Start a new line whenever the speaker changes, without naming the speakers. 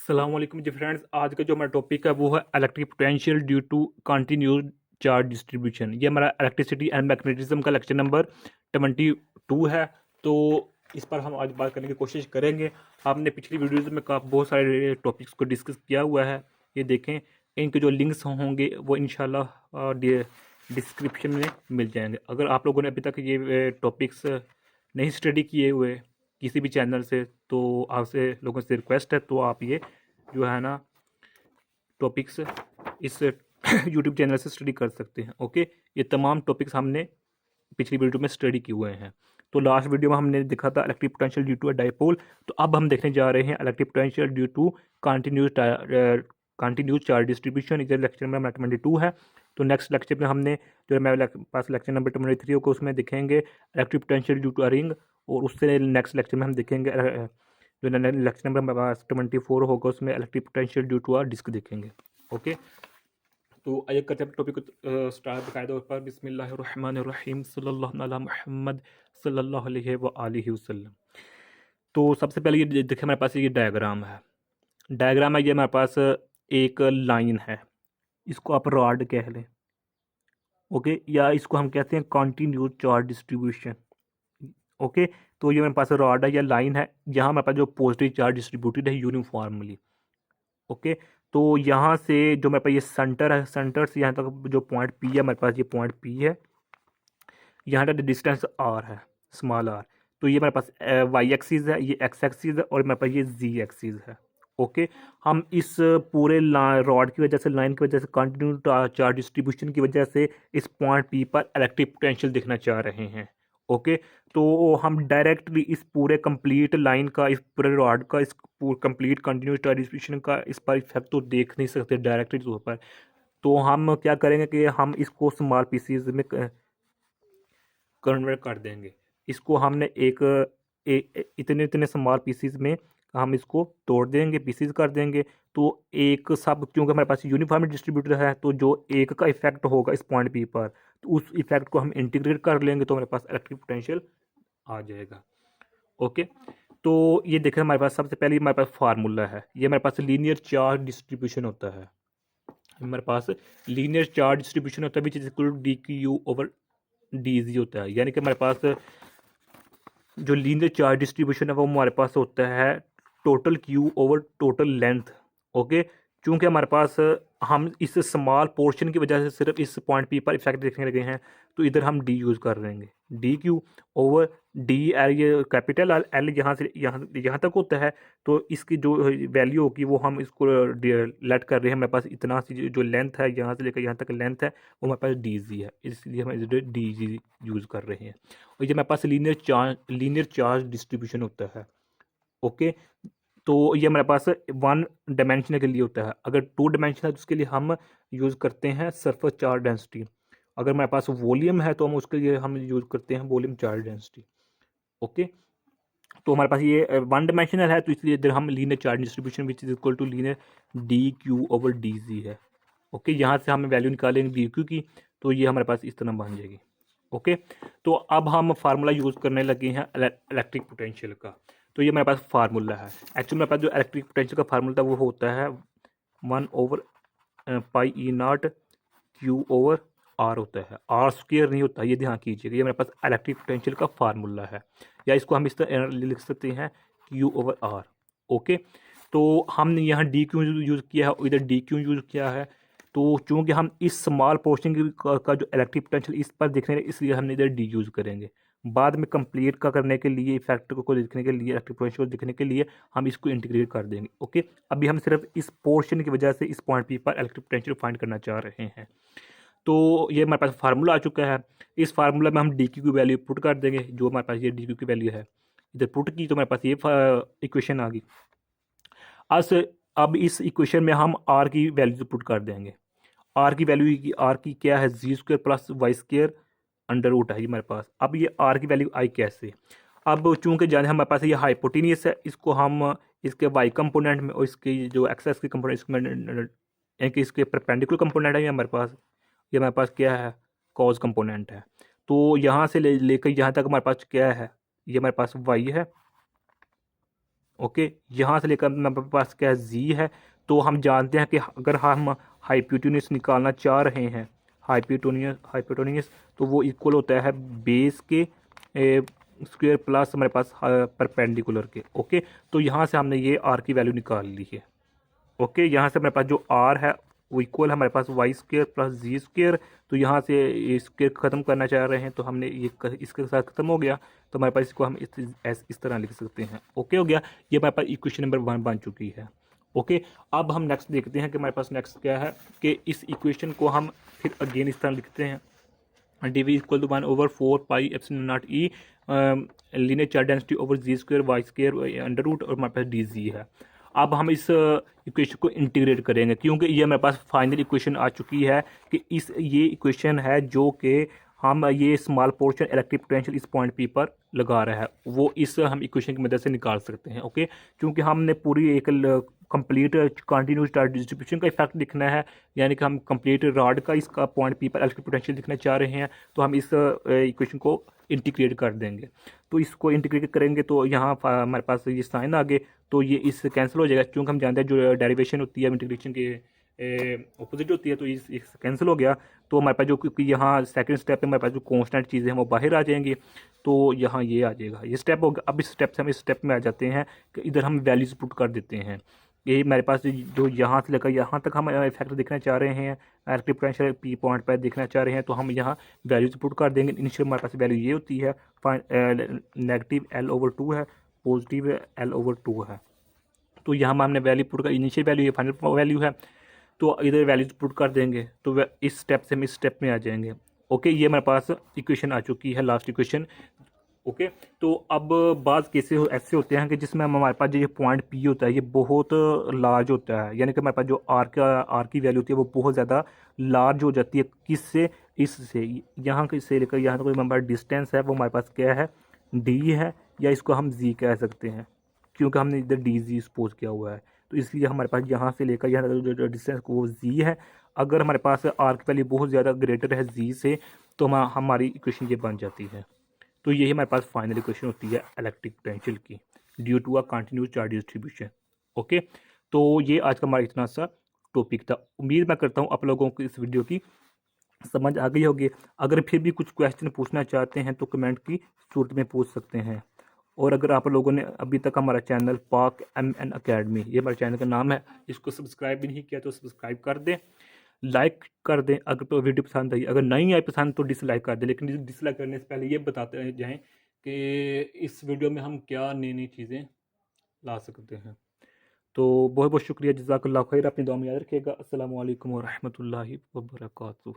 अस्सलाम वालेकुम जी फ्रेंड्स। आज का जो हमारा टॉपिक है वो है electric potential due to continuous charge distribution. ये हमारा इलेक्ट्रिसिटी एंड मैग्नेटिज्म का लेक्चर नंबर 22 है। तो इस पर हम आज बात करने की कोशिश करेंगे। आपने पिछली वीडियोज़ में बहुत सारे टॉपिक्स को डिस्कस किया हुआ है, ये देखें। इनके जो लिंक्स होंगे वो इंशाल्लाह डिस्क्रिप्शन में मिल जाएंगे। अगर आप लोगों ने अभी तक ये टॉपिक्स नहीं स्टडी किए हुए किसी भी चैनल से, तो आपसे लोगों से रिक्वेस्ट है, तो आप ये जो है ना टॉपिक्स इस यूट्यूब चैनल से स्टडी कर सकते हैं। ओके, ये तमाम टॉपिक्स हमने पिछली वीडियो में स्टडी किए हुए हैं। तो लास्ट वीडियो में हमने देखा था electric potential due to a dipole. तो अब हम देखने जा रहे हैं electric potential due to continuous charge distribution. इधर लेक्चर नंबर 22 है। तो नेक्स्ट लेक्चर में हमने जो मेरे पास लेक्चर नंबर 23 होगा, उसमें देखेंगे electric potential due to a ring. और उससे नेक्स्ट लेक्चर में हम देखेंगे जो लेक्चर नंबर हमारे पास 24 होगा, उसमें electric potential due to a disc देखेंगे। ओके, तो आइए करते हैं टॉपिक को स्टार्ट बकायदा पर। बिस्मिल्लाहिर्रहमानिर्रहीम सल्लल्लाहु अला मुहम्मद सल्लल्लाहु अलैहि व आलिहि वसल्लम। तो सबसे पहले ये देखिए, हमारे पास ये डायग्राम है। डायग्राम है ये हमारे पास एक लाइन है, इसको आप रॉड कह लें। ओके, या इसको हम कहते हैं कॉन्टीन्यूस चार्ज डिस्ट्रीब्यूशन। ओके, तो ये मेरे पास रॉड है या लाइन है, यहाँ हमारे पास जो पॉजिटिव चार्ज डिस्ट्रीब्यूटेड है यूनिफॉर्मली। ओके, तो यहाँ से जो मेरे पास ये सेंटर है, सेंटर से यहाँ तक जो पॉइंट पी है, हमारे पास ये पॉइंट पी है, यहाँ तक डिस्टेंस आर है, स्मॉल आर। तो ये मेरे पास वाई एक्सिस है, ये एक्स एक्सिस है, और मेरे पास ये जी एक्सिस है। ओके, हम इस पूरे रॉड की वजह से, लाइन की वजह से, कंटिन्यू चार्ज डिस्ट्रीब्यूशन की वजह से इस पॉइंट पी पर इलेक्ट्रिक पोटेंशियल देखना चाह रहे हैं। ओके, तो हम डायरेक्टली इस पूरे कंप्लीट लाइन का, इस पूरे रॉड का, इस कंप्लीट कंटिन्यूस चार्ज डिस्ट्रीब्यूशन का इस पर इफेक्ट तो देख नहीं सकते डायरेक्टली तौर पर। तो हम क्या करेंगे कि हम इसको स्मॉल पीसीज में कन्वर्ट कर देंगे। इसको हमने इतने इतने स्मॉल पीसीज में हम इसको तोड़ देंगे, पीसीज कर देंगे। तो एक सब, क्योंकि हमारे पास यूनिफॉर्म डिस्ट्रीब्यूटर है, तो जो एक का इफेक्ट होगा इस पॉइंट पी पर, तो उस इफेक्ट को हम इंटीग्रेट कर लेंगे, तो हमारे पास इलेक्ट्रिक पोटेंशियल आ जाएगा। ओके, तो ये देखें, हमारे पास सबसे पहले हमारे पास फार्मूला है। ये हमारे पास लीनियर चार्ज डिस्ट्रीब्यूशन होता है। हमारे पास लीनियर चार्ज डिस्ट्रीब्यूशन होता है which is equal to d q over d g होता है। यानी कि हमारे पास जो लीनियर चार्ज डिस्ट्रीब्यूशन है वो हमारे पास होता है total Q over total length. Okay, चूंकि हमारे पास हम इस स्मॉल पोर्शन की वजह से सिर्फ इस पॉइंट पी पर इफेक्ट देखने लगे हैं, तो इधर हम डी यूज़ कर देंगे। D q over D L, ये कैपिटल एल यहाँ से यहाँ तक होता है। तो इसकी जो वैल्यू होगी वो हम इसको लेट कर रहे हैं। हमारे पास इतना सी जो लेंथ है, यहाँ से लेकर यहाँ तक लेंथ है, वो हमारे पास डी जी है, इसलिए हम इधर डी जी यूज़ कर रहे हैं। और ये हमारे पास लीनियर चार्ज डिस्ट्रीब्यूशन होता है। ओके, तो ये हमारे पास वन डायमेंशन के लिए होता है। अगर टू डायमेंशन है तो उसके लिए हम यूज़ करते हैं सरफेस चार्ज डेंसिटी। अगर हमारे पास वॉल्यूम है तो हम उसके लिए हम यूज़ करते हैं वॉल्यूम चार्ज डेंसिटी। ओके, तो हमारे पास ये वन डायमेंशनल है, तो इसलिए इधर हम linear charge distribution which is equal to linear d q over d g है। ओके, यहाँ से हमें वैल्यू निकालेंगे डी क्यू की, तो ये हमारे पास इस तरह बन जाएगी। ओके, तो अब हम फार्मूला यूज़ करने लगे हैं इलेक्ट्रिक पोटेंशियल का। तो ये हमारे पास फार्मूला है। एक्चुअली मेरे पास जो इलेक्ट्रिक पोटेंशियल का फार्मूला था वो होता है 1 over pi e naught q over r होता है, आर स्क्वेयर नहीं होता, ये ध्यान कीजिएगा। ये मेरे पास इलेक्ट्रिक पोटेंशियल का फार्मूला है, या इसको हम इस तरह लिख सकते हैं क्यू ओवर आर। ओके, तो हमने यहाँ डी क्यू यूज़ किया है, इधर डी क्यू यूज़ किया है। तो चूंकि हम इस स्मॉल पोर्शन का जो इलेक्ट्रिक पोटेंशियल इस पर देखने हैं, इसलिए हमने इधर डी यूज़ करेंगे। बाद में कंप्लीट का करने के लिए, इफेक्ट को देखने के लिए, इलेक्ट्रिक पोटेंशियल को देखने के लिए हम इसको इंटीग्रेट कर देंगे। ओके, अभी हम सिर्फ इस पोर्शन की वजह से इस पॉइंट पी पर इलेक्ट्रिक पोटेंशियल फाइंड करना चाह रहे हैं। तो ये हमारे पास फार्मूला आ चुका है। इस फार्मूला में हम डी क्यू की वैल्यू पुट कर देंगे। जो हमारे पास ये डी क्यू की वैल्यू है, इधर पुट की, तो हमारे पास ये इक्वेशन आ गई। अब इस इक्वेशन में हम आर की वैल्यू पुट कर देंगे। आर की क्या है, जी square plus Y square under root है ये हमारे पास। अब ये आर की वैल्यू आई कैसे, अब चूंकि जाने हमारे पास ये हाइपोटेनियस है, इसको हम इसके वाई कंपोनेंट में और इसके जो एक्स के कंपोनेंट, यानी कि इसके परपेंडिकुलर कंपोनेंट है ये हमारे पास। ये हमारे पास क्या है, कॉज कंपोनेंट है। तो यहाँ से लेकर यहाँ तक हमारे पास क्या है, ये हमारे पास वाई है। ओके, यहाँ से लेकर मेरे पास क्या जी है, तो हम जानते हैं कि अगर हम हाइपोटेन्यूस निकालना चाह रहे हैं, हाइपोटेन्यूस तो वो इक्वल होता है बेस के स्क्वायर प्लस हमारे पास परपेंडिकुलर के। ओके, तो यहाँ से हमने ये आर की वैल्यू निकाल ली है। ओके, यहाँ से हमारे पास जो आर है वो इक्वल है हमारे पास Y square plus g square. तो यहाँ से स्क्र ख़त्म करना चाह रहे हैं तो हमने ये इसके साथ ख़त्म हो गया, तो हमारे पास इसको हम इस तरह लिख सकते हैं। ओके हो गया, ये हमारे पास इक्वेशन नंबर 1 बन चुकी है। ओके, अब हम नेक्स्ट देखते हैं कि हमारे पास नेक्स्ट क्या है कि इस इक्वेशन को हम फिर अगेन इस तरह लिखते हैं, d v equal to 1/4 pi epsilon naught e linear charge density over g square y square under root, और हमारे पास डी जी है। अब हम इस इक्वेशन को इंटीग्रेट करेंगे क्योंकि ये हमारे पास फाइनल इक्वेशन आ चुकी है कि ये इक्वेशन है जो कि हम ये स्मॉल पोर्शन इलेक्ट्रिक पोटेंशियल इस पॉइंट पी पर लगा रहा है, वो इस हम इक्वेशन की मदद से निकाल सकते हैं। ओके, क्योंकि हमने पूरी एक कंप्लीट कंटिन्यूस चार्ज डिस्ट्रीब्यूशन का इफेक्ट दिखना है, यानी कि हम कंप्लीट रॉड का इसका पॉइंट पी पर इलेक्ट्रिक पोटेंशियल दिखना चाह रहे हैं, तो हम इस इक्वेशन को इंटीग्रेट कर देंगे। तो इसको इंटीग्रेट करेंगे तो यहाँ हमारे पास ये साइन आ गए, तो ये इससे कैंसिल हो जाएगा, क्योंकि हम जानते हैं जो डेरिवेशन होती है इंटीग्रेशन के अपोजिट होती है, तो इस कैंसिल हो गया। तो हमारे पास जो, क्योंकि यहाँ सेकंड स्टेप में हमारे पास जो कॉन्स्टेंट चीज़ें हैं वो बाहर आ जाएंगी, तो यहाँ ये आ जाएगा, ये स्टेप हो गया। अब इस स्टेप से हम इस स्टेप में आ जाते हैं कि इधर हम वैल्यूज पुट कर देते हैं। ये हमारे पास जो यहाँ से लेकर यहाँ तक हम इफेक्ट देखना चाह रहे हैं, इलेक्ट्रिक पोटेंशियल पी पॉइंट पर देखना चाह रहे हैं, तो हम यहाँ वैल्यूज पुट कर देंगे। इनिशियल हमारे पास वैल्यू ये होती है, नेगेटिव L/2 है, पॉजिटिव L/2 है। तो यहाँ हमने वैल्यू पुट कर, इनिशियल वैल्यू ये फाइनल वैल्यू है, तो इधर वैल्यूज पुट कर देंगे, तो इस स्टेप से हम इस स्टेप में आ जाएंगे। ओके, ये हमारे पास इक्वेशन आ चुकी है, लास्ट इक्वेशन। ओके, तो अब बाज़ केसेस ऐसे होते हैं कि जिसमें हमारे पास जो ये पॉइंट पी होता है ये बहुत लार्ज होता है, यानी कि हमारे पास जो आर की वैल्यू होती है वो बहुत ज़्यादा लार्ज हो जाती है। किससे? इससे, यहाँ से लेकर यहाँ तक हमारे पास डिस्टेंस है वो हमारे पास क्या है, डी है, या इसको हम जी कह सकते हैं, क्योंकि हमने इधर डी जी सपोज किया हुआ है, तो इसलिए हमारे पास यहाँ से लेकर यहाँ तक जो डिस्टेंस को वो जी है। अगर हमारे पास आर की वैल्यू बहुत ज़्यादा ग्रेटर है जी से, तो हमारी इक्वेशन ये बन जाती है। तो यही हमारे पास फाइनल इक्वेशन होती है इलेक्ट्रिक पोटेंशियल की, due to a continuous charge distribution. Okay, तो ये आज का हमारा इतना सा टॉपिक था। उम्मीद मैं करता हूँ आप लोगों को इस वीडियो की समझ आ गई होगी। अगर फिर भी कुछ क्वेश्चन पूछना चाहते हैं तो कमेंट की सूरत में पूछ सकते हैं। और अगर आप लोगों ने अभी तक हमारा चैनल पाक MN अकेडमी, ये हमारे चैनल का नाम है, इसको सब्सक्राइब भी नहीं किया तो सब्सक्राइब कर दें, लाइक कर दें अगर तो वीडियो पसंद आई। अगर नहीं आई पसंद तो डिसलाइक कर दें, लेकिन डिसलाइक करने से पहले ये बताते जाएं कि इस वीडियो में हम क्या नई नई चीज़ें ला सकते हैं। तो बहुत बहुत शुक्रिया, जज़ाकल्लाह खैर, अपनी दुआ में याद रखिएगा। अस्सलामु अलैकुम व रहमतुल्लाहि व बरकातुहू।